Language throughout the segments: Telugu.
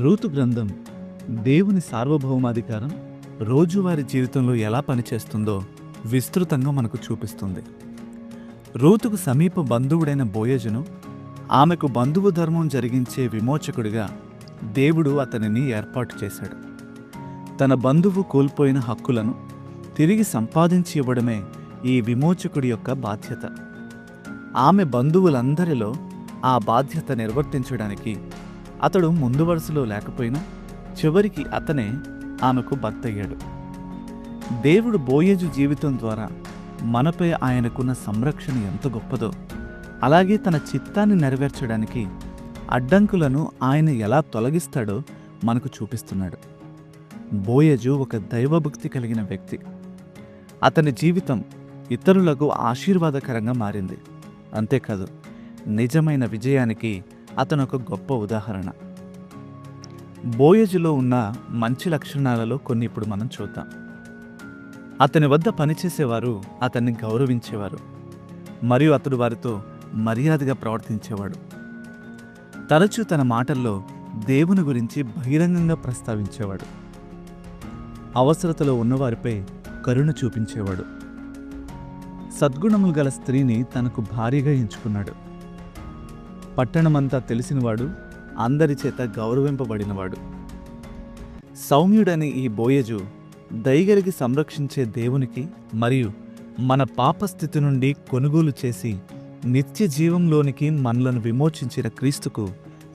రూతు గ్రంథం దేవుని సార్వభౌమాధికారం రోజువారీ జీవితంలో ఎలా పనిచేస్తుందో విస్తృతంగా మనకు చూపిస్తుంది. రూతుకు సమీప బంధువుడైన బోయజును ఆమెకు బంధువు ధర్మం జరిగించే విమోచకుడిగా దేవుడు అతనిని ఏర్పాటు చేశాడు. తన బంధువు కోల్పోయిన హక్కులను తిరిగి సంపాదించి ఇవ్వడమే ఈ విమోచకుడి యొక్క బాధ్యత. ఆమె బంధువులందరిలో ఆ బాధ్యత నిర్వర్తించడానికి అతడు ముందు వరుసలో లేకపోయినా చివరికి అతనే ఆమెకు భర్తయ్యాడు. దేవుడు బోయజు జీవితం ద్వారా మనపై ఆయనకున్న సంరక్షణ ఎంత గొప్పదో, అలాగే తన చిత్తాన్ని నెరవేర్చడానికి అడ్డంకులను ఆయన ఎలా తొలగిస్తాడో మనకు చూపిస్తున్నాడు. బోయజు ఒక దైవభక్తి కలిగిన వ్యక్తి. అతని జీవితం ఇతరులకు ఆశీర్వాదకరంగా మారింది. అంతేకాదు, నిజమైన విజయానికి అతను ఒక గొప్ప ఉదాహరణ. బోయజులో ఉన్న మంచి లక్షణాలలో కొన్ని ఇప్పుడు మనం చూద్దాం. అతని వద్ద పనిచేసేవారు అతన్ని గౌరవించేవారు మరియు అతడు వారితో మర్యాదగా ప్రవర్తించేవాడు. తరచూ తన మాటల్లో దేవుని గురించి బహిరంగంగా ప్రస్తావించేవాడు. అవసరతలో ఉన్నవారిపై కరుణ చూపించేవాడు. సద్గుణములు గల స్త్రీని తనకు భార్యగా ఎంచుకున్నాడు. పట్టణమంతా తెలిసినవాడు, అందరి చేత గౌరవింపబడినవాడు. సౌమ్యుడని ఈ బోయజు దయగలిగి సంరక్షించే దేవునికి మరియు మన పాపస్థితి నుండి కొనుగోలు చేసి నిత్య జీవంలోనికి మనలను విమోచించిన క్రీస్తుకు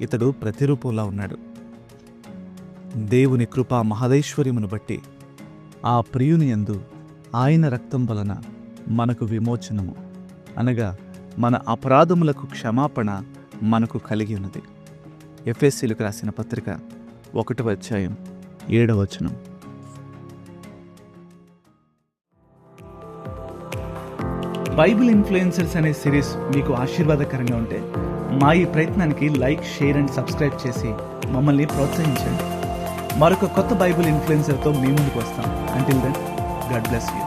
ఇతడు ప్రతిరూపంలా ఉన్నాడు. దేవుని కృపా మహదైశ్వర్యమును బట్టి ఆ ప్రియుని యందు ఆయన రక్తం వలన మనకు విమోచనము, అనగా మన అపరాధములకు క్షమాపణ మనకు కలిగి ఉన్నది. ఎఫెసీయులకు రాసిన పత్రిక 1వ అధ్యాయం 7వ వచనం. బైబిల్ ఇన్ఫ్లుయెన్సర్స్ అనే సిరీస్ మీకు ఆశీర్వాదకరంగా ఉంటే మా ఈ ప్రయత్నానికి లైక్, షేర్ అండ్ సబ్స్క్రైబ్ చేసి మమ్మల్ని ప్రోత్సహించండి. మరొక కొత్త బైబిల్ ఇన్ఫ్లుయెన్సర్తో మీ ముందుకు వస్తాం. Until then, God bless you.